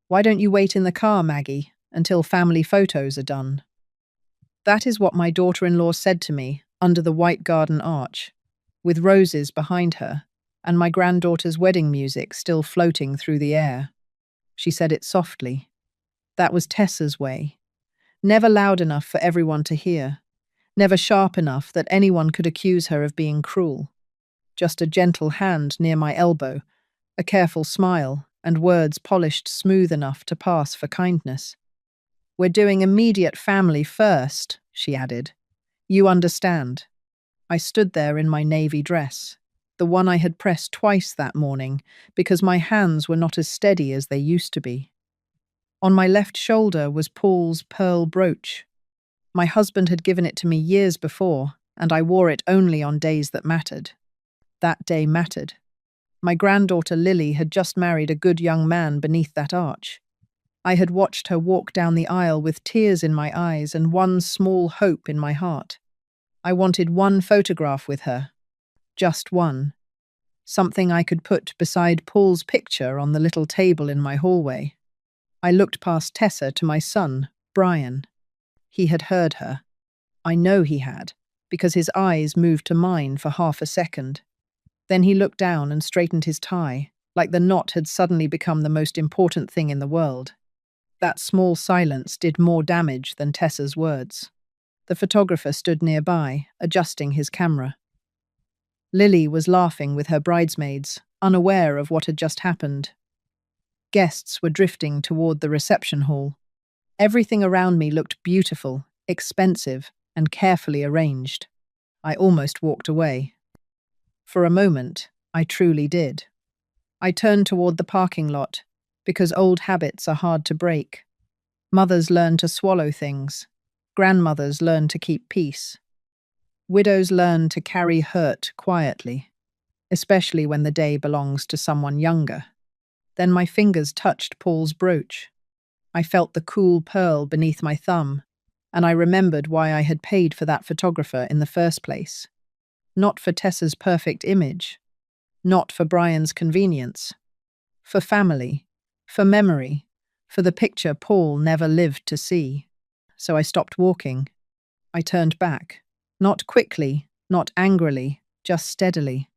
Why don't you wait in the car, Maggie, until family photos are done? That is what my daughter-in-law said to me under the white garden arch, with roses behind her and my granddaughter's wedding music still floating through the air. She said it softly. That was Tessa's way. Never loud enough for everyone to hear. Never sharp enough that anyone could accuse her of being cruel. Just a gentle hand near my elbow, a careful smile, and words polished smooth enough to pass for kindness. "We're doing immediate family first," she added. "You understand." I stood there in my navy dress, the one I had pressed twice that morning because my hands were not as steady as they used to be. On my left shoulder was Paul's pearl brooch. My husband had given it to me years before, and I wore it only on days that mattered. That day mattered. My granddaughter Lily had just married a good young man beneath that arch. I had watched her walk down the aisle with tears in my eyes and one small hope in my heart. I wanted one photograph with her. Just one. Something I could put beside Paul's picture on the little table in my hallway. I looked past Tessa to my son, Brian. He had heard her. I know he had, because his eyes moved to mine for half a second. Then he looked down and straightened his tie, like the knot had suddenly become the most important thing in the world. That small silence did more damage than Tessa's words. The photographer stood nearby, adjusting his camera. Lily was laughing with her bridesmaids, unaware of what had just happened. Guests were drifting toward the reception hall. Everything around me looked beautiful, expensive, and carefully arranged. I almost walked away. For a moment, I truly did. I turned toward the parking lot, because old habits are hard to break. Mothers learn to swallow things. Grandmothers learn to keep peace. Widows learn to carry hurt quietly, especially when the day belongs to someone younger. Then my fingers touched Paul's brooch. I felt the cool pearl beneath my thumb, and I remembered why I had paid for that photographer in the first place. Not for Tessa's perfect image, not for Brian's convenience, for family, for memory, for the picture Paul never lived to see. So I stopped walking. I turned back. Not quickly, not angrily, just steadily.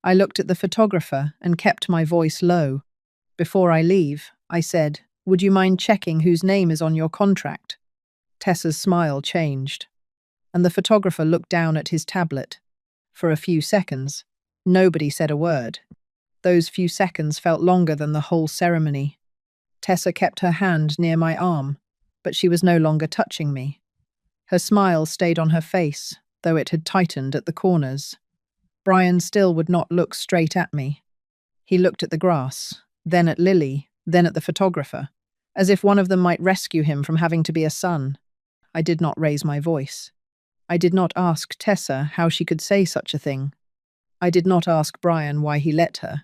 I looked at the photographer and kept my voice low. Before I leave, I said, "Would you mind checking whose name is on your contract?" Tessa's smile changed, and the photographer looked down at his tablet. For a few seconds, nobody said a word. Those few seconds felt longer than the whole ceremony. Tessa kept her hand near my arm, but she was no longer touching me. Her smile stayed on her face, though it had tightened at the corners. Brian still would not look straight at me. He looked at the grass, then at Lily, then at the photographer, as if one of them might rescue him from having to be a son. I did not raise my voice. I did not ask Tessa how she could say such a thing. I did not ask Brian why he let her.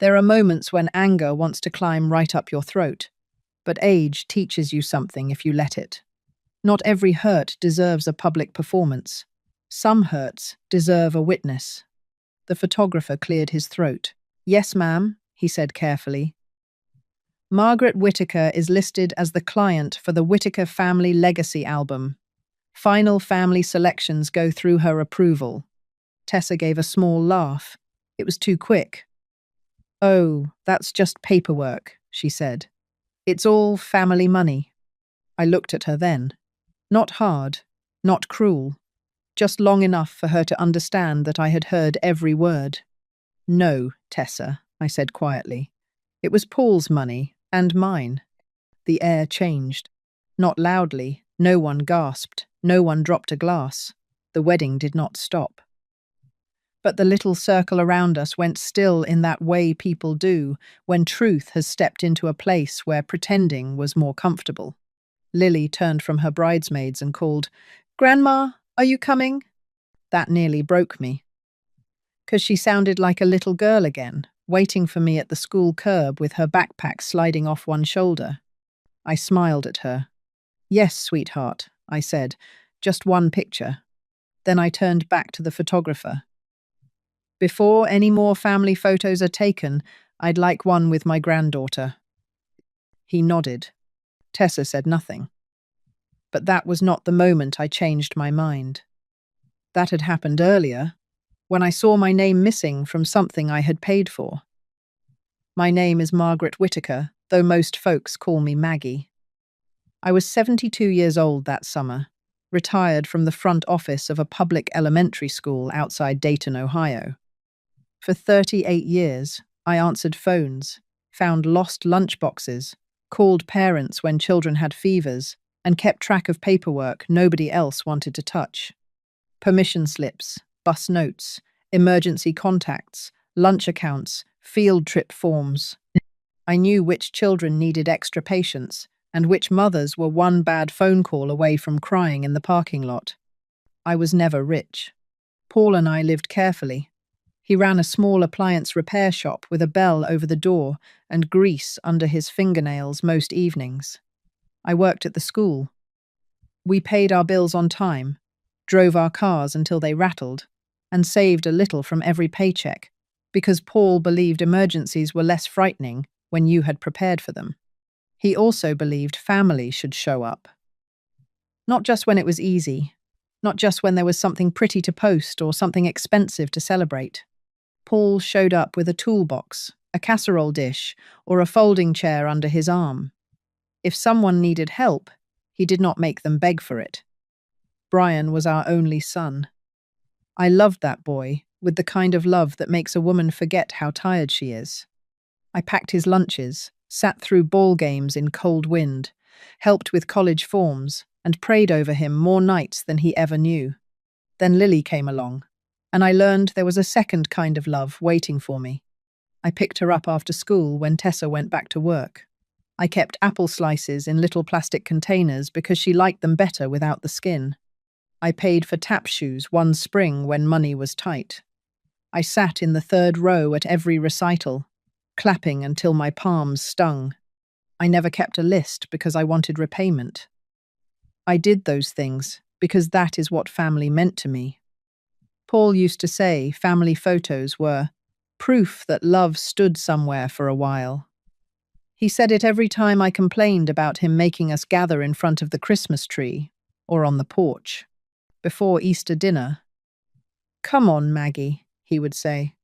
There are moments when anger wants to climb right up your throat, but age teaches you something if you let it. Not every hurt deserves a public performance. Some hurts deserve a witness. The photographer cleared his throat. "Yes, ma'am," he said carefully. "Margaret Whittaker is listed as the client for the Whittaker Family Legacy album. Final family selections go through her approval." Tessa gave a small laugh. It was too quick. "Oh, that's just paperwork," she said. "It's all family money." I looked at her then. Not hard, not cruel, just long enough for her to understand that I had heard every word. "No, Tessa," I said quietly. "It was Paul's money, and mine." The air changed. Not loudly, no one gasped, no one dropped a glass. The wedding did not stop. But the little circle around us went still in that way people do when truth has stepped into a place where pretending was more comfortable. Lily turned from her bridesmaids and called, "Grandma, are you coming?" That nearly broke me. 'Cause she sounded like a little girl again, waiting for me at the school curb with her backpack sliding off one shoulder. I smiled at her. "Yes, sweetheart," I said, "just one picture." Then I turned back to the photographer. "Before any more family photos are taken, I'd like one with my granddaughter." He nodded. Tessa said nothing. But that was not the moment I changed my mind. That had happened earlier, when I saw my name missing from something I had paid for. My name is Margaret Whitaker, though most folks call me Maggie. I was 72 years old that summer, retired from the front office of a public elementary school outside Dayton, Ohio. For 38 years, I answered phones, found lost lunchboxes, called parents when children had fevers, and kept track of paperwork nobody else wanted to touch. Permission slips, bus notes, emergency contacts, lunch accounts, field trip forms. I knew which children needed extra patience and which mothers were one bad phone call away from crying in the parking lot. I was never rich. Paul and I lived carefully. He ran a small appliance repair shop with a bell over the door and grease under his fingernails most evenings. I worked at the school. We paid our bills on time, drove our cars until they rattled, and saved a little from every paycheck, because Paul believed emergencies were less frightening when you had prepared for them. He also believed family should show up. Not just when it was easy, not just when there was something pretty to post or something expensive to celebrate. Paul showed up with a toolbox, a casserole dish, or a folding chair under his arm. If someone needed help, he did not make them beg for it. Brian was our only son. I loved that boy with the kind of love that makes a woman forget how tired she is. I packed his lunches, sat through ball games in cold wind, helped with college forms, and prayed over him more nights than he ever knew. Then Lily came along, and I learned there was a second kind of love waiting for me. I picked her up after school when Tessa went back to work. I kept apple slices in little plastic containers because she liked them better without the skin. I paid for tap shoes one spring when money was tight. I sat in the third row at every recital, clapping until my palms stung. I never kept a list because I wanted repayment. I did those things because that is what family meant to me. Paul used to say family photos were proof that love stood somewhere for a while. He said it every time I complained about him making us gather in front of the Christmas tree or on the porch. Before Easter dinner, "Come on, Maggie," he would say.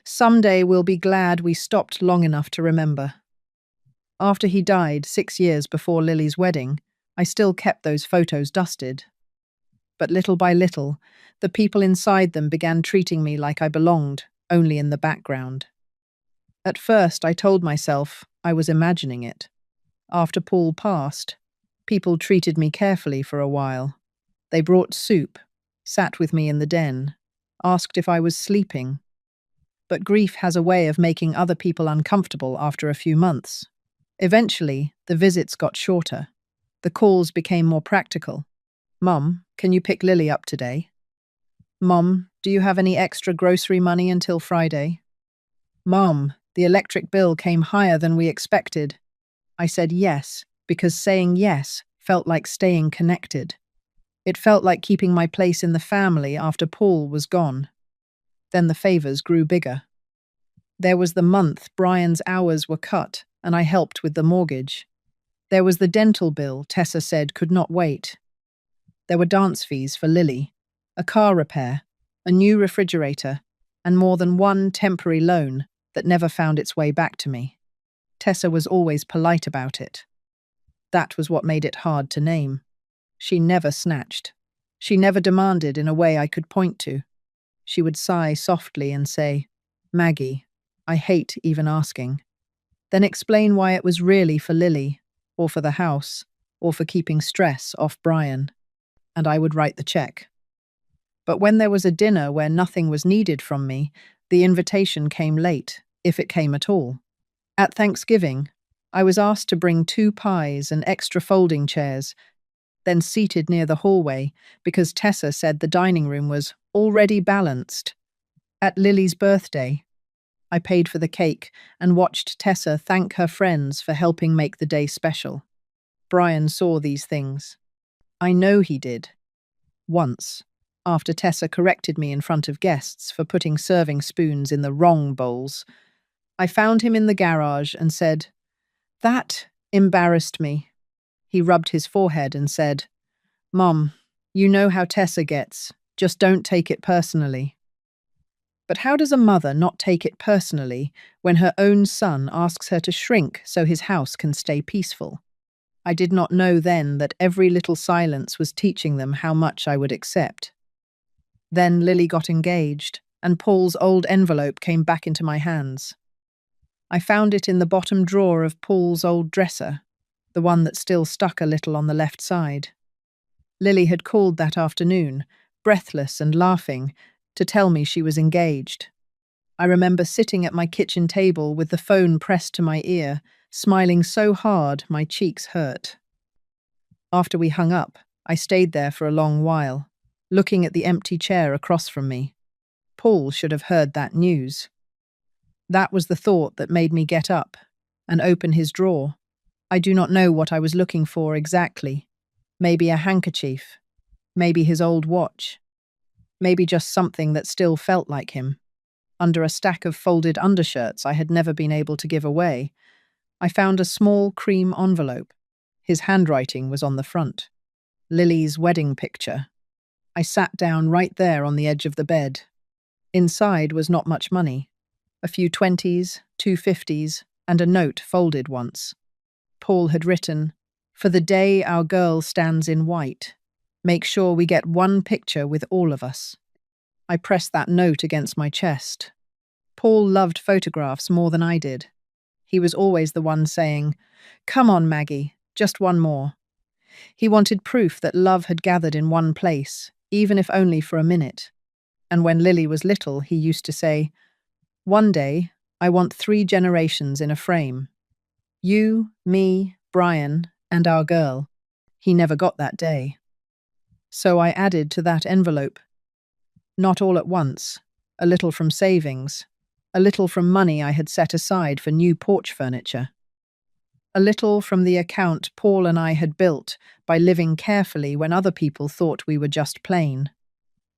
"Someday we'll be glad we stopped long enough to remember." After he died 6 years before Lily's wedding, I still kept those photos dusted. But little by little, the people inside them began treating me like I belonged, only in the background. At first, I told myself I was imagining it. After Paul passed, people treated me carefully for a while. They brought soup, sat with me in the den, asked if I was sleeping. But grief has a way of making other people uncomfortable after a few months. Eventually, the visits got shorter. The calls became more practical. "Mum, can you pick Lily up today?" "Mum, do you have any extra grocery money until Friday?" "Mum, the electric bill came higher than we expected." I said yes, because saying yes felt like staying connected. It felt like keeping my place in the family after Paul was gone. Then the favors grew bigger. There was the month Brian's hours were cut, and I helped with the mortgage. There was the dental bill Tessa said could not wait. There were dance fees for Lily, a car repair, a new refrigerator, and more than one temporary loan that never found its way back to me. Tessa was always polite about it. That was what made it hard to name. She never snatched. She never demanded in a way I could point to. She would sigh softly and say, "Maggie, I hate even asking." Then explain why it was really for Lily, or for the house, or for keeping stress off Brian. And I would write the check. But when there was a dinner where nothing was needed from me, the invitation came late, if it came at all. At Thanksgiving, I was asked to bring 2 pies and extra folding chairs, then seated near the hallway because Tessa said the dining room was already balanced. At Lily's birthday, I paid for the cake and watched Tessa thank her friends for helping make the day special. Brian saw these things. I know he did. Once, after Tessa corrected me in front of guests for putting serving spoons in the wrong bowls, I found him in the garage and said, "That embarrassed me. He rubbed his forehead and said, "Mom, you know how Tessa gets. Just don't take it personally." But how does a mother not take it personally when her own son asks her to shrink so his house can stay peaceful? I did not know then that every little silence was teaching them how much I would accept. Then Lily got engaged, and Paul's old envelope came back into my hands. I found it in the bottom drawer of Paul's old dresser, the one that still stuck a little on the left side. Lily had called that afternoon, breathless and laughing, to tell me she was engaged. I remember sitting at my kitchen table with the phone pressed to my ear, smiling so hard my cheeks hurt. After we hung up, I stayed there for a long while, looking at the empty chair across from me. Paul should have heard that news. That was the thought that made me get up and open his drawer. I do not know what I was looking for exactly. Maybe a handkerchief. Maybe his old watch. Maybe just something that still felt like him. Under a stack of folded undershirts I had never been able to give away, I found a small cream envelope. His handwriting was on the front. Lily's wedding picture. I sat down right there on the edge of the bed. Inside was not much money. A few 20s, 2 50s, and a note folded once. Paul had written, "For the day our girl stands in white, make sure we get one picture with all of us." I pressed that note against my chest. Paul loved photographs more than I did. He was always the one saying, "Come on, Maggie, just one more." He wanted proof that love had gathered in one place, even if only for a minute. And when Lily was little, he used to say, "One day, I want 3 generations in a frame. You, me, Brian, and our girl." He never got that day. So I added to that envelope. Not all at once, a little from savings, a little from money I had set aside for new porch furniture, a little from the account Paul and I had built by living carefully when other people thought we were just plain.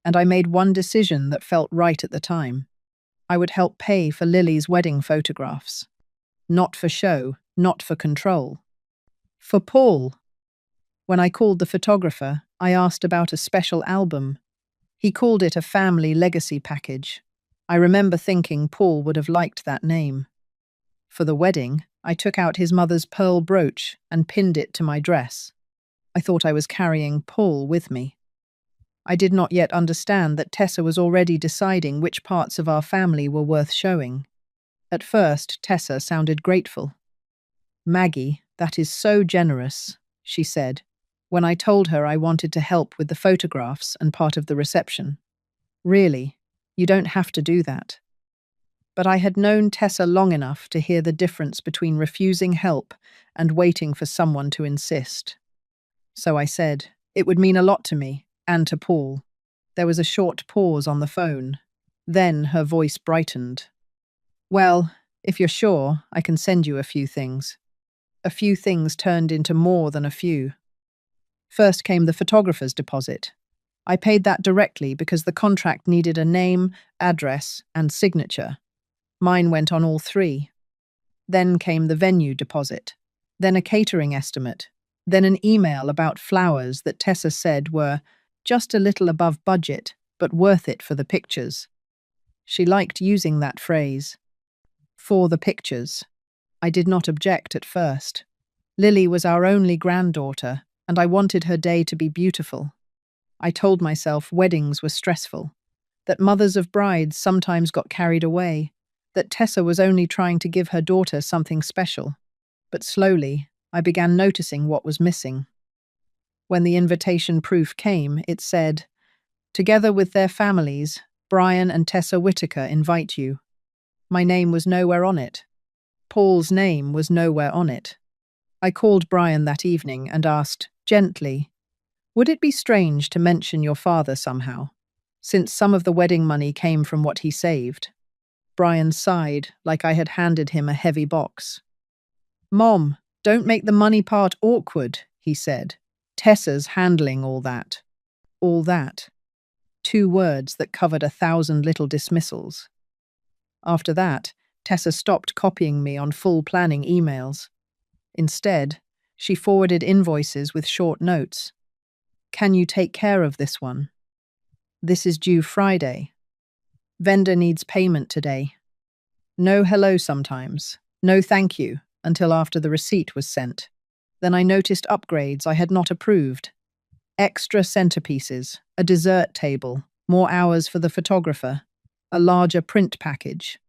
And I made one decision that felt right at the time. I would help pay for Lily's wedding photographs. Not for show, not for control. For Paul. When I called the photographer, I asked about a special album. He called it a family legacy package. I remember thinking Paul would have liked that name. For the wedding, I took out his mother's pearl brooch and pinned it to my dress. I thought I was carrying Paul with me. I did not yet understand that Tessa was already deciding which parts of our family were worth showing. At first, Tessa sounded grateful. "Maggie, that is so generous," she said, when I told her I wanted to help with the photographs and part of the reception. "Really, you don't have to do that." But I had known Tessa long enough to hear the difference between refusing help and waiting for someone to insist. So I said, it would mean a lot to me, and to Paul. There was a short pause on the phone. Then her voice brightened. "Well, if you're sure, I can send you a few things." A few things turned into more than a few. First came the photographer's deposit. I paid that directly because the contract needed a name, address, and signature. Mine went on all 3. Then came the venue deposit. Then a catering estimate. Then an email about flowers that Tessa said were just a little above budget, but worth it for the pictures. She liked using that phrase. For the pictures. I did not object at first. Lily was our only granddaughter, and I wanted her day to be beautiful. I told myself weddings were stressful, that mothers of brides sometimes got carried away, that Tessa was only trying to give her daughter something special. But slowly, I began noticing what was missing. When the invitation proof came, it said, "Together with their families, Brian and Tessa Whitaker invite you." My name was nowhere on it. Paul's name was nowhere on it. I called Brian that evening and asked, gently, "Would it be strange to mention your father somehow, since some of the wedding money came from what he saved?" Brian sighed, like I had handed him a heavy box. "Mom, don't make the money part awkward," he said. "Tessa's handling all that." All that. 2 words that covered 1,000 little dismissals. After that, Tessa stopped copying me on full planning emails. Instead, she forwarded invoices with short notes. Can you take care of this one? This is due Friday. Vendor needs payment today. No hello sometimes. No thank you until after the receipt was sent. Then I noticed upgrades I had not approved. Extra centerpieces, a dessert table, more hours for the photographer, a larger print package.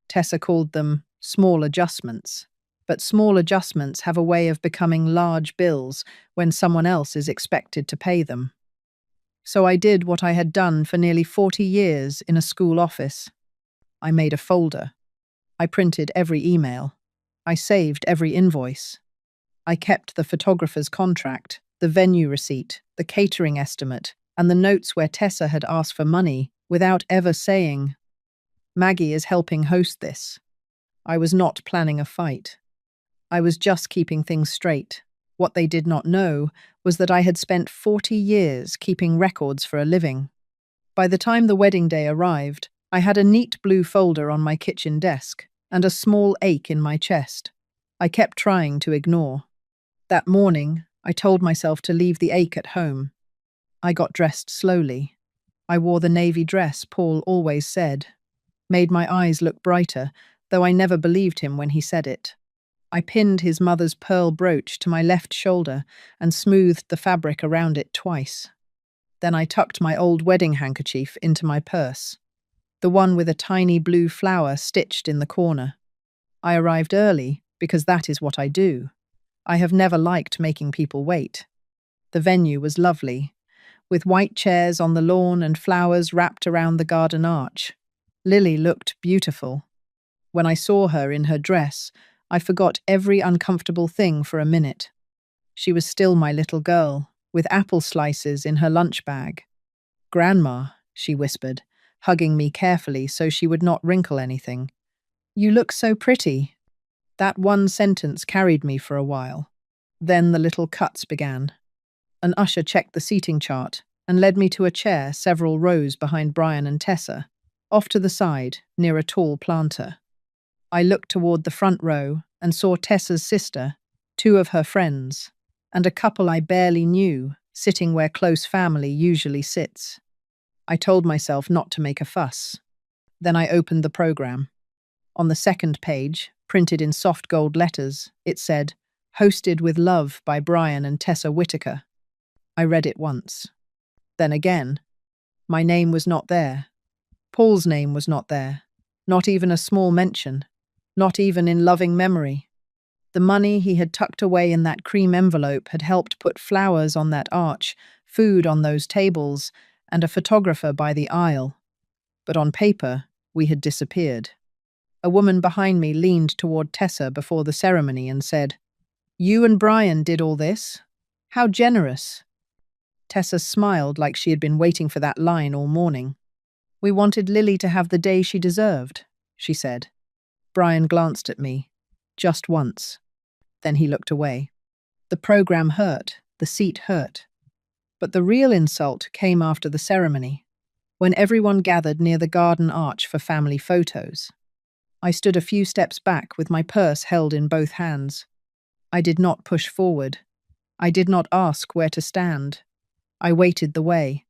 Tessa called them small adjustments. But small adjustments have a way of becoming large bills when someone else is expected to pay them. So I did what I had done for nearly 40 years in a school office. I made a folder. I printed every email. I saved every invoice. I kept the photographer's contract, the venue receipt, the catering estimate, and the notes where Tessa had asked for money without ever saying, Maggie is helping host this. I was not planning a fight. I was just keeping things straight. What they did not know was that I had spent 40 years keeping records for a living. By the time the wedding day arrived, I had a neat blue folder on my kitchen desk and a small ache in my chest. I kept trying to ignore. That morning, I told myself to leave the ache at home. I got dressed slowly. I wore the navy dress Paul always said. Made my eyes look brighter, though I never believed him when he said it. I pinned his mother's pearl brooch to my left shoulder and smoothed the fabric around it twice. Then I tucked my old wedding handkerchief into my purse, the one with a tiny blue flower stitched in the corner. I arrived early because that is what I do. I have never liked making people wait. The venue was lovely, with white chairs on the lawn and flowers wrapped around the garden arch. Lily looked beautiful. When I saw her in her dress, I forgot every uncomfortable thing for a minute. She was still my little girl, with apple slices in her lunch bag. Grandma, she whispered, hugging me carefully so she would not wrinkle anything. You look so pretty. That one sentence carried me for a while. Then the little cuts began. An usher checked the seating chart and led me to a chair several rows behind Brian and Tessa, off to the side, near a tall planter. I looked toward the front row and saw Tessa's sister, two of her friends, and a couple I barely knew, sitting where close family usually sits. I told myself not to make a fuss. Then I opened the program. On the second page, printed in soft gold letters, it said, Hosted with love by Brian and Tessa Whitaker. I read it once. Then again. My name was not there. Paul's name was not there. Not even a small mention. Not even in loving memory. The money he had tucked away in that cream envelope had helped put flowers on that arch, food on those tables, and a photographer by the aisle. But on paper, we had disappeared. A woman behind me leaned toward Tessa before the ceremony and said, You and Brian did all this? How generous. Tessa smiled like she had been waiting for that line all morning. We wanted Lily to have the day she deserved, she said. Brian glanced at me, just once. Then he looked away. The program hurt, the seat hurt. But the real insult came after the ceremony, when everyone gathered near the garden arch for family photos. I stood a few steps back with my purse held in both hands. I did not push forward. I did not ask where to stand. I waited the way.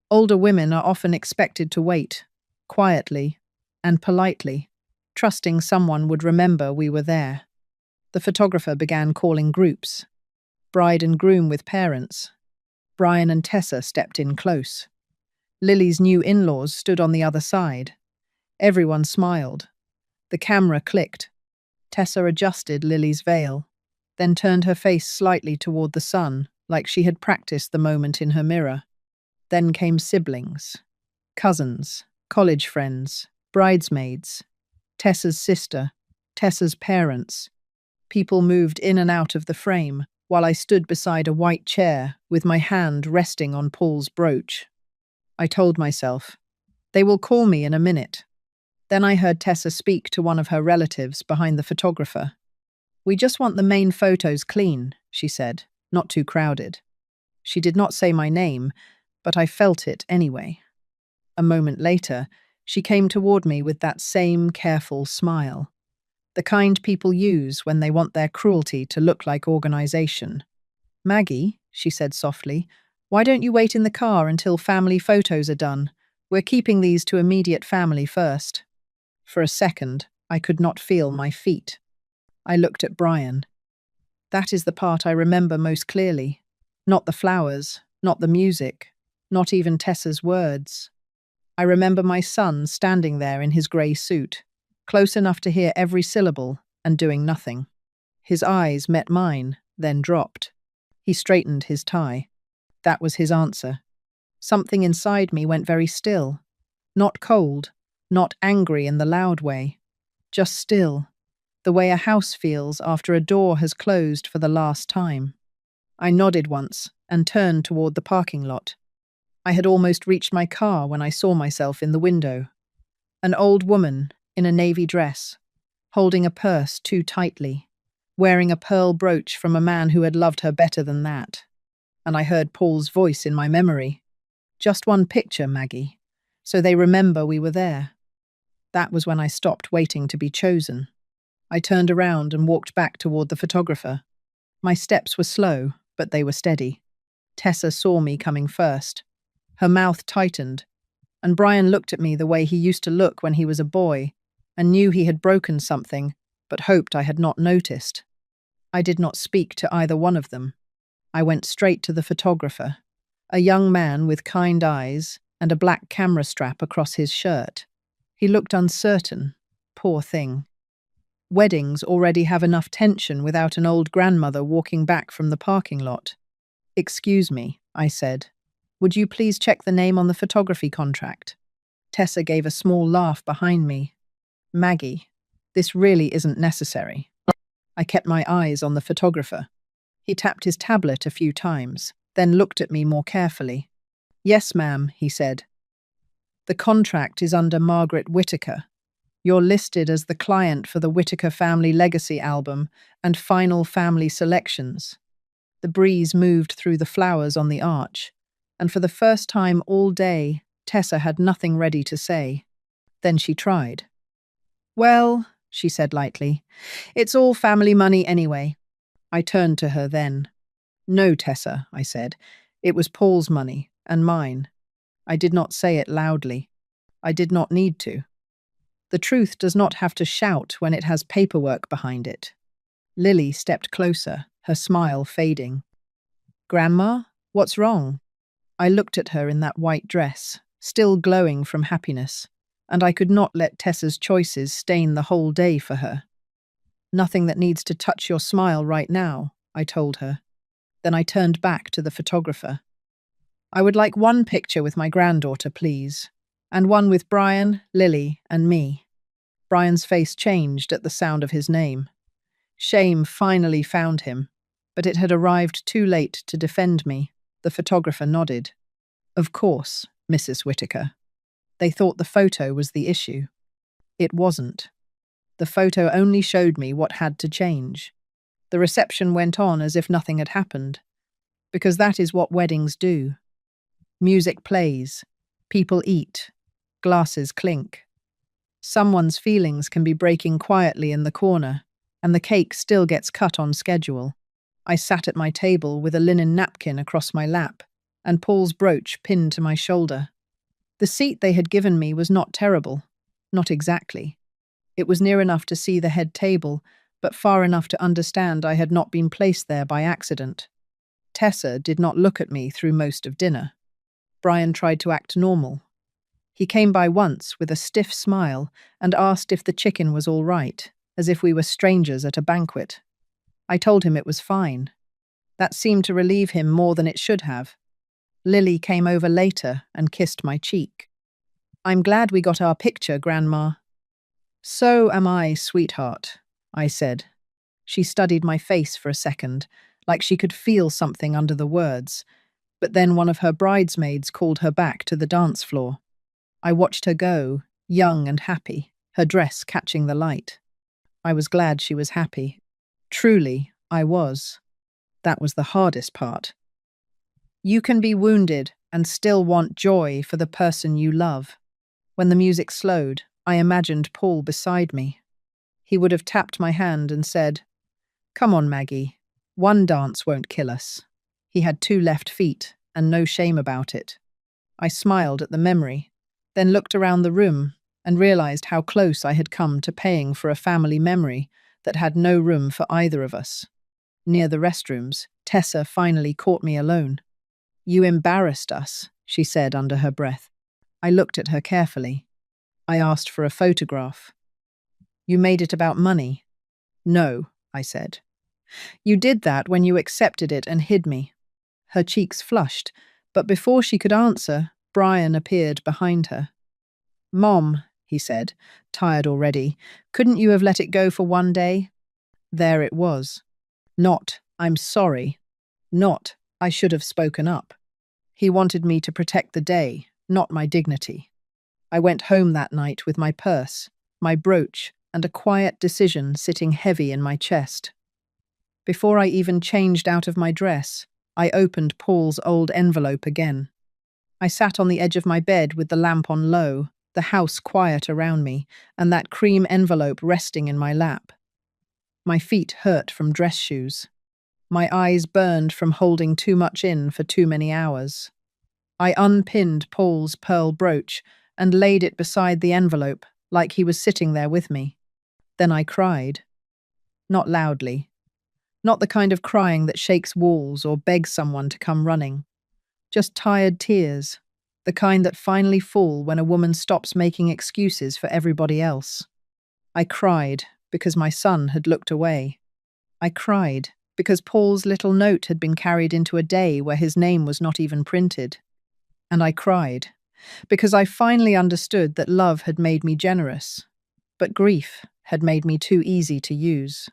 Older women are often expected to wait, quietly and politely, trusting someone would remember we were there. The photographer began calling groups. Bride and groom with parents. Brian and Tessa stepped in close. Lily's new in-laws stood on the other side. Everyone smiled. The camera clicked. Tessa adjusted Lily's veil, then turned her face slightly toward the sun, like she had practiced the moment in her mirror. Then came siblings, cousins, college friends, bridesmaids, Tessa's sister, Tessa's parents. People moved in and out of the frame, while I stood beside a white chair with my hand resting on Paul's brooch. I told myself, they will call me in a minute. Then I heard Tessa speak to one of her relatives behind the photographer. We just want the main photos clean, she said, not too crowded. She did not say my name, but I felt it anyway. A moment later, she came toward me with that same careful smile. The kind people use when they want their cruelty to look like organization. Maggie, she said softly, why don't you wait in the car until family photos are done? We're keeping these to immediate family first. For a second, I could not feel my feet. I looked at Brian. That is the part I remember most clearly. Not the flowers, not the music, not even Tessa's words. I remember my son standing there in his grey suit, close enough to hear every syllable and doing nothing. His eyes met mine, then dropped. He straightened his tie. That was his answer. Something inside me went very still. Not cold, not angry in the loud way. Just still, the way a house feels after a door has closed for the last time. I nodded once and turned toward the parking lot. I had almost reached my car when I saw myself in the window. An old woman in a navy dress, holding a purse too tightly, wearing a pearl brooch from a man who had loved her better than that. And I heard Paul's voice in my memory. Just one picture, Maggie, so they remember we were there. That was when I stopped waiting to be chosen. I turned around and walked back toward the photographer. My steps were slow, but they were steady. Tessa saw me coming first. Her mouth tightened, and Brian looked at me the way he used to look when he was a boy, and knew he had broken something, but hoped I had not noticed. I did not speak to either one of them. I went straight to the photographer, a young man with kind eyes and a black camera strap across his shirt. He looked uncertain. Poor thing. Weddings already have enough tension without an old grandmother walking back from the parking lot. Excuse me, I said. Would you please check the name on the photography contract? Tessa gave a small laugh behind me. Maggie, this really isn't necessary. I kept my eyes on the photographer. He tapped his tablet a few times, then looked at me more carefully. Yes, ma'am, he said. The contract is under Margaret Whittaker. You're listed as the client for the Whittaker Family Legacy album and Final Family Selections. The breeze moved through the flowers on the arch, and for the first time all day, Tessa had nothing ready to say. Then she tried. Well, she said lightly, it's all family money anyway. I turned to her then. No, Tessa, I said. It was Paul's money, and mine. I did not say it loudly. I did not need to. The truth does not have to shout when it has paperwork behind it. Lily stepped closer, her smile fading. Grandma, what's wrong? I looked at her in that white dress, still glowing from happiness, and I could not let Tessa's choices stain the whole day for her. Nothing that needs to touch your smile right now, I told her. Then I turned back to the photographer. I would like one picture with my granddaughter, please, and one with Brian, Lily, and me. Brian's face changed at the sound of his name. Shame finally found him, but it had arrived too late to defend me. The photographer nodded. Of course, Mrs. Whittaker. They thought the photo was the issue. It wasn't. The photo only showed me what had to change. The reception went on as if nothing had happened, because that is what weddings do. Music plays, people eat, glasses clink. Someone's feelings can be breaking quietly in the corner, and the cake still gets cut on schedule. I sat at my table with a linen napkin across my lap, and Paul's brooch pinned to my shoulder. The seat they had given me was not terrible, not exactly. It was near enough to see the head table, but far enough to understand I had not been placed there by accident. Tessa did not look at me through most of dinner. Brian tried to act normal. He came by once with a stiff smile and asked if the chicken was all right, as if we were strangers at a banquet. I told him it was fine. That seemed to relieve him more than it should have. Lily came over later and kissed my cheek. I'm glad we got our picture, Grandma. So am I, sweetheart, I said. She studied my face for a second, like she could feel something under the words, but then one of her bridesmaids called her back to the dance floor. I watched her go, young and happy, her dress catching the light. I was glad she was happy. Truly, I was. That was the hardest part. You can be wounded and still want joy for the person you love. When the music slowed, I imagined Paul beside me. he would have tapped my hand and said, "Come on, Maggie. One dance won't kill us." He had 2 left feet, and no shame about it. I smiled at the memory, then looked around the room and realized how close I had come to paying for a family memory that had no room for either of us. Near the restrooms, Tessa finally caught me alone. "You embarrassed us," she said under her breath. I looked at her carefully. I asked for a photograph. "You made it about money." "No," I said. "You did that when you accepted it and hid me." Her cheeks flushed, but before she could answer, Brian appeared behind her. "Mom," he said, tired already, "couldn't you have let it go for one day?" There it was. Not, "I'm sorry." Not, "I should have spoken up." He wanted me to protect the day, not my dignity. I went home that night with my purse, my brooch, and a quiet decision sitting heavy in my chest. Before I even changed out of my dress, I opened Paul's old envelope again. I sat on the edge of my bed with the lamp on low, the house quiet around me, and that cream envelope resting in my lap. My feet hurt from dress shoes. My eyes burned from holding too much in for too many hours. I unpinned Paul's pearl brooch and laid it beside the envelope, like he was sitting there with me. Then I cried. Not loudly. Not the kind of crying that shakes walls or begs someone to come running. Just tired tears, the kind that finally fall when a woman stops making excuses for everybody else. I cried because my son had looked away. I cried because Paul's little note had been carried into a day where his name was not even printed. And I cried because I finally understood that love had made me generous, but grief had made me too easy to use.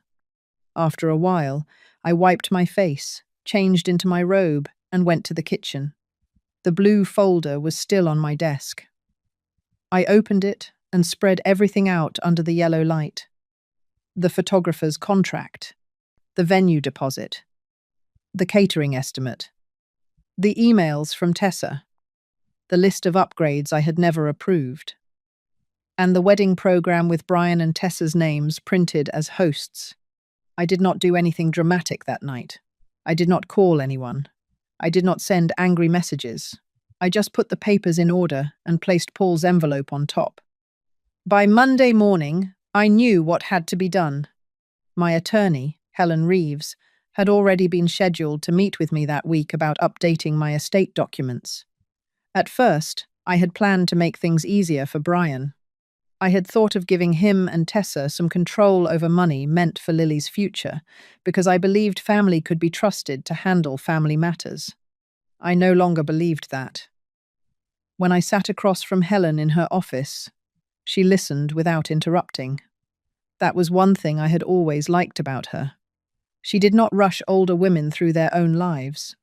After a while, I wiped my face, changed into my robe, and went to the kitchen. The blue folder was still on my desk. I opened it and spread everything out under the yellow light. The photographer's contract, the venue deposit, the catering estimate, the emails from Tessa, the list of upgrades I had never approved, and the wedding program with Brian and Tessa's names printed as hosts. I did not do anything dramatic that night. I did not call anyone. I did not send angry messages. I just put the papers in order and placed Paul's envelope on top. By Monday morning, I knew what had to be done. My attorney, Helen Reeves, had already been scheduled to meet with me that week about updating my estate documents. At first, I had planned to make things easier for Brian. I had thought of giving him and Tessa some control over money meant for Lily's future, because I believed family could be trusted to handle family matters. I no longer believed that. When I sat across from Helen in her office, she listened without interrupting. That was one thing I had always liked about her. She did not rush older women through their own lives.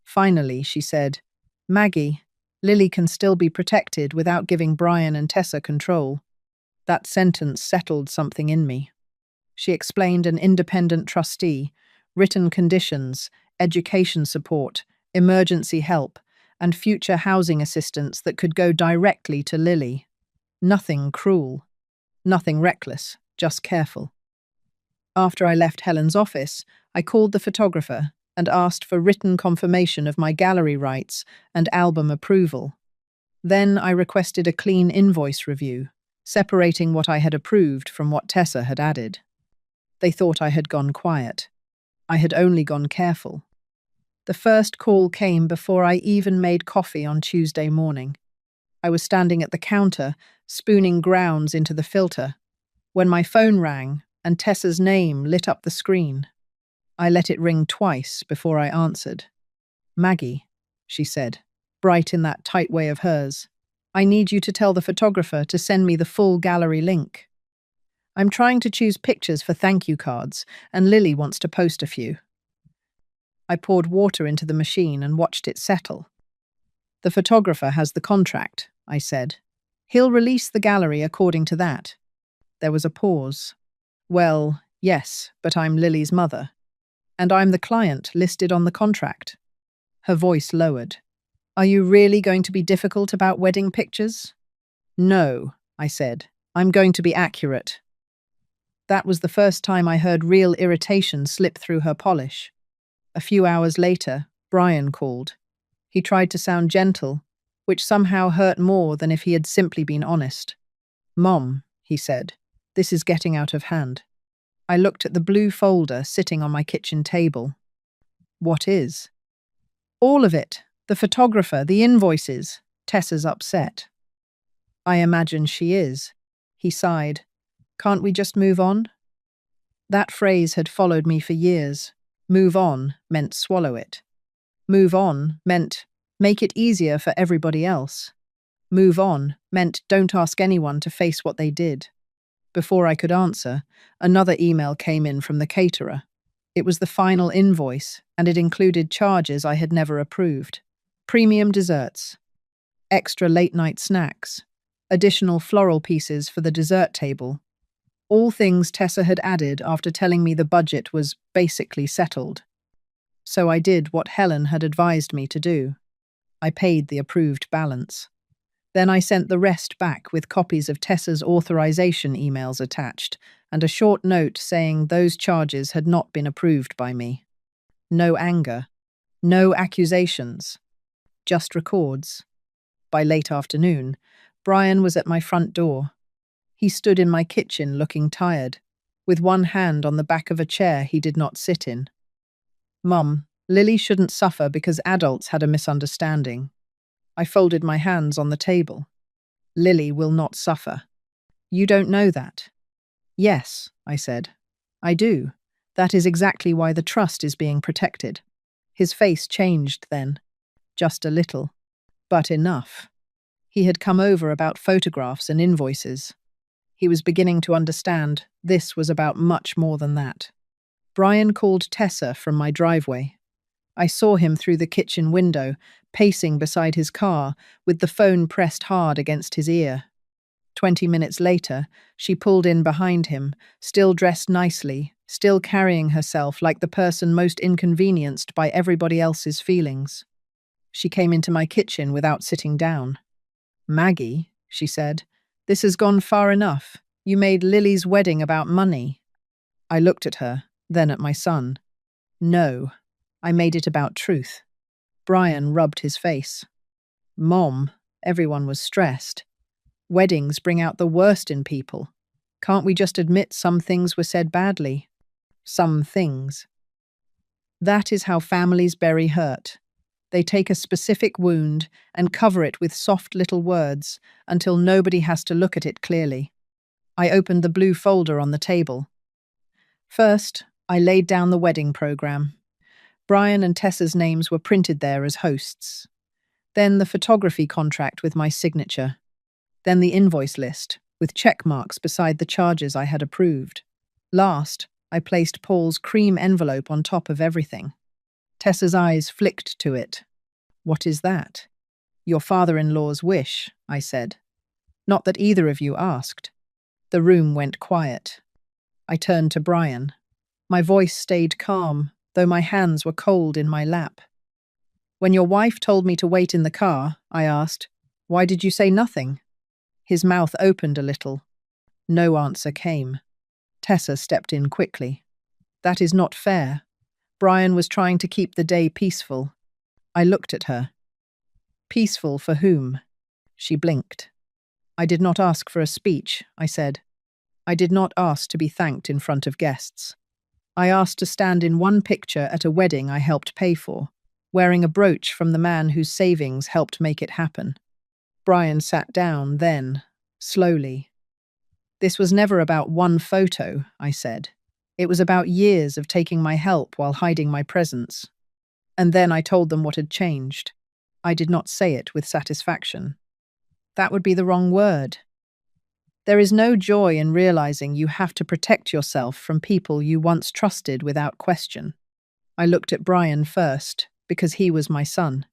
Finally, she said, "Maggie, Lily can still be protected without giving Brian and Tessa control." That sentence settled something in me. She explained an independent trustee, written conditions, education support, emergency help, and future housing assistance that could go directly to Lily. Nothing cruel, nothing reckless, just careful. After I left Helen's office, I called the photographer and asked for written confirmation of my gallery rights and album approval. Then I requested a clean invoice review, separating what I had approved from what Tessa had added. They thought I had gone quiet. I had only gone careful. The first call came before I even made coffee on Tuesday morning. I was standing at the counter, spooning grounds into the filter, when my phone rang and Tessa's name lit up the screen. I let it ring twice before I answered. "Maggie," she said, bright in that tight way of hers, "I need you to tell the photographer to send me the full gallery link. I'm trying to choose pictures for thank you cards, and Lily wants to post a few." I poured water into the machine and watched it settle. "The photographer has the contract," I said. "He'll release the gallery according to that." There was a pause. "Well, yes, but I'm Lily's mother. And I'm the client listed on the contract." Her voice lowered. "Are you really going to be difficult about wedding pictures?" "No," I said. "I'm going to be accurate." That was the first time I heard real irritation slip through her polish. A few hours later, Brian called. He tried to sound gentle, which somehow hurt more than if he had simply been honest. "Mom," he said, "this is getting out of hand." I looked at the blue folder sitting on my kitchen table. "What is?" "All of it. The photographer, the invoices." Tessa's upset. "I imagine she is." He sighed. "Can't we just move on?" That phrase had followed me for years. Move on meant swallow it. Move on meant make it easier for everybody else. Move on meant don't ask anyone to face what they did. Before I could answer, another email came in from the caterer. It was the final invoice, and it included charges I had never approved. Premium desserts, extra late-night snacks, additional floral pieces for the dessert table. All things Tessa had added after telling me the budget was basically settled. So I did what Helen had advised me to do. I paid the approved balance. Then I sent the rest back with copies of Tessa's authorization emails attached and a short note saying those charges had not been approved by me. No anger, no accusations, just records. By late afternoon, Brian was at my front door. He stood in my kitchen looking tired, with one hand on the back of a chair he did not sit in. "Mum, Lily shouldn't suffer because adults had a misunderstanding." I folded my hands on the table. "Lily will not suffer." "You don't know that." "Yes," I said. "I do. That is exactly why the trust is being protected." His face changed then. Just a little. But enough. He had come over about photographs and invoices. He was beginning to understand this was about much more than that. Brian called Tessa from my driveway. I saw him through the kitchen window, pacing beside his car, with the phone pressed hard against his ear. 20 minutes later, she pulled in behind him, still dressed nicely, still carrying herself like the person most inconvenienced by everybody else's feelings. She came into my kitchen without sitting down. "Maggie," she said, "this has gone far enough. You made Lily's wedding about money." I looked at her, then at my son. "No, I made it about truth." Brian rubbed his face. "Mom," everyone was stressed. "Weddings bring out the worst in people. Can't we just admit some things were said badly?" Some things. That is how families bury hurt. They take a specific wound and cover it with soft little words until nobody has to look at it clearly. I opened the blue folder on the table. First, I laid down the wedding program. Brian and Tessa's names were printed there as hosts. Then the photography contract with my signature. Then the invoice list, with check marks beside the charges I had approved. Last, I placed Paul's cream envelope on top of everything. Tessa's eyes flicked to it. "What is that?" "Your father-in-law's wish," I said. "Not that either of you asked." The room went quiet. I turned to Brian. My voice stayed calm, though my hands were cold in my lap. "When your wife told me to wait in the car," I asked, "why did you say nothing?" His mouth opened a little. No answer came. Tessa stepped in quickly. "That is not fair." Brian was trying to keep the day peaceful. I looked at her. "Peaceful for whom?" She blinked. "I did not ask for a speech," I said. "I did not ask to be thanked in front of guests. I asked to stand in one picture at a wedding I helped pay for, wearing a brooch from the man whose savings helped make it happen." Brian sat down then, slowly. "This was never about one photo," I said. "It was about years of taking my help while hiding my presence." And then I told them what had changed. I did not say it with satisfaction. That would be the wrong word. There is no joy in realizing you have to protect yourself from people you once trusted without question. I looked at Brian first, because he was my son.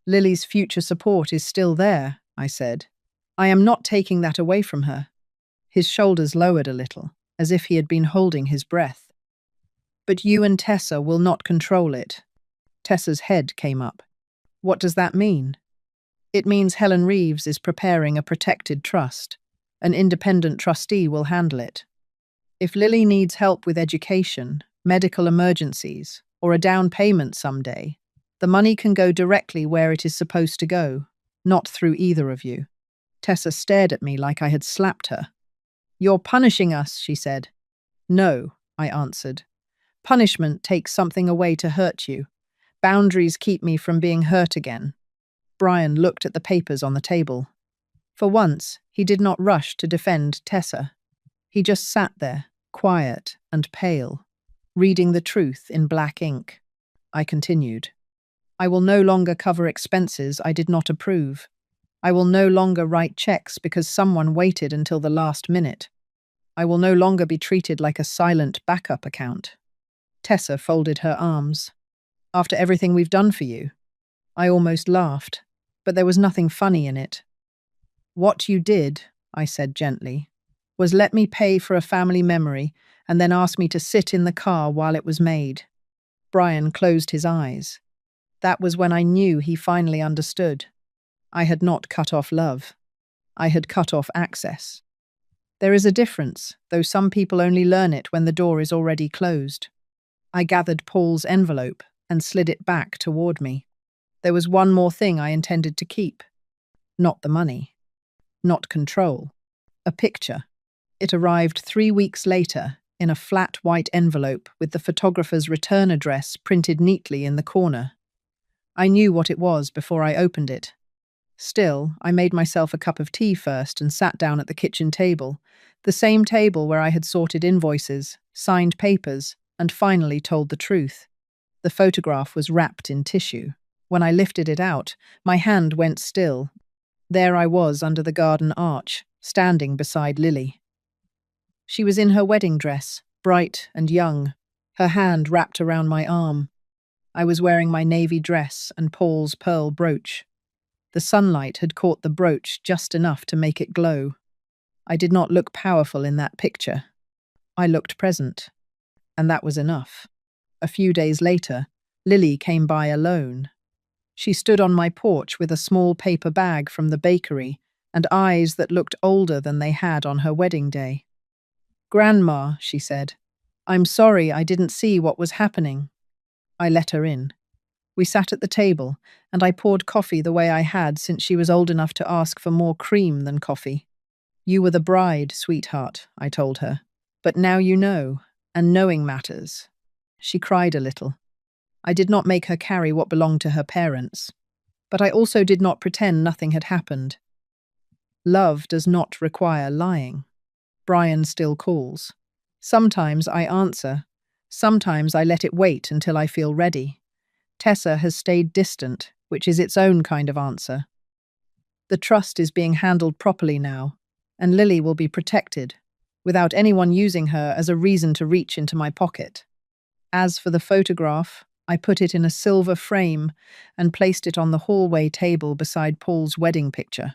"Lily's future support is still there," I said. "I am not taking that away from her." His shoulders lowered a little, as if he had been holding his breath. "But you and Tessa will not control it." Tessa's head came up. "What does that mean?" "It means Helen Reeves is preparing a protected trust. An independent trustee will handle it." If Lily needs help with education, medical emergencies, or a down payment someday, the money can go directly where it is supposed to go, not through either of you. Tessa stared at me like I had slapped her. You're punishing us, she said. No, I answered. Punishment takes something away to hurt you. Boundaries keep me from being hurt again. Brian looked at the papers on the table. For once, he did not rush to defend Tessa. He just sat there, quiet and pale, reading the truth in black ink. I continued. I will no longer cover expenses I did not approve. I will no longer write checks because someone waited until the last minute. I will no longer be treated like a silent backup account. Tessa folded her arms. After everything we've done for you. I almost laughed, but there was nothing funny in it. What you did, I said gently, was let me pay for a family memory and then ask me to sit in the car while it was made. Brian closed his eyes. That was when I knew he finally understood. I had not cut off love. I had cut off access. There is a difference, though some people only learn it when the door is already closed. I gathered Paul's envelope and slid it back toward me. There was one more thing I intended to keep. Not the money. Not control. A picture. It arrived 3 weeks later in a flat white envelope with the photographer's return address printed neatly in the corner. I knew what it was before I opened it. Still, I made myself a cup of tea first and sat down at the kitchen table, the same table where I had sorted invoices, signed papers, and finally told the truth. The photograph was wrapped in tissue. When I lifted it out, my hand went still. There I was under the garden arch, standing beside Lily. She was in her wedding dress, bright and young, her hand wrapped around my arm. I was wearing my navy dress and Paul's pearl brooch. The sunlight had caught the brooch just enough to make it glow. I did not look powerful in that picture. I looked present. And that was enough. A few days later, Lily came by alone. She stood on my porch with a small paper bag from the bakery and eyes that looked older than they had on her wedding day. Grandma, she said, I'm sorry I didn't see what was happening. I let her in. We sat at the table, and I poured coffee the way I had since she was old enough to ask for more cream than coffee. You were the bride, sweetheart, I told her. But now you know, and knowing matters. She cried a little. I did not make her carry what belonged to her parents, but I also did not pretend nothing had happened. Love does not require lying. Brian still calls. Sometimes I answer. Sometimes I let it wait until I feel ready. Tessa has stayed distant, which is its own kind of answer. The trust is being handled properly now, and Lily will be protected, without anyone using her as a reason to reach into my pocket. As for the photograph, I put it in a silver frame and placed it on the hallway table beside Paul's wedding picture.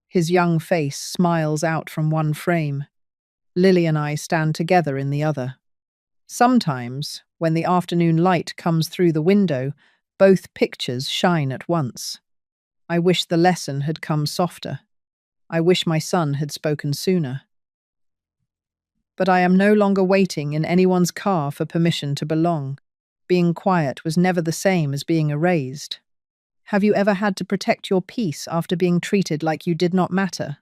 His young face smiles out from one frame. Lily and I stand together in the other. Sometimes, when the afternoon light comes through the window, both pictures shine at once. I wish the lesson had come softer. I wish my son had spoken sooner. But I am no longer waiting in anyone's car for permission to belong. Being quiet was never the same as being erased. Have you ever had to protect your peace after being treated like you did not matter?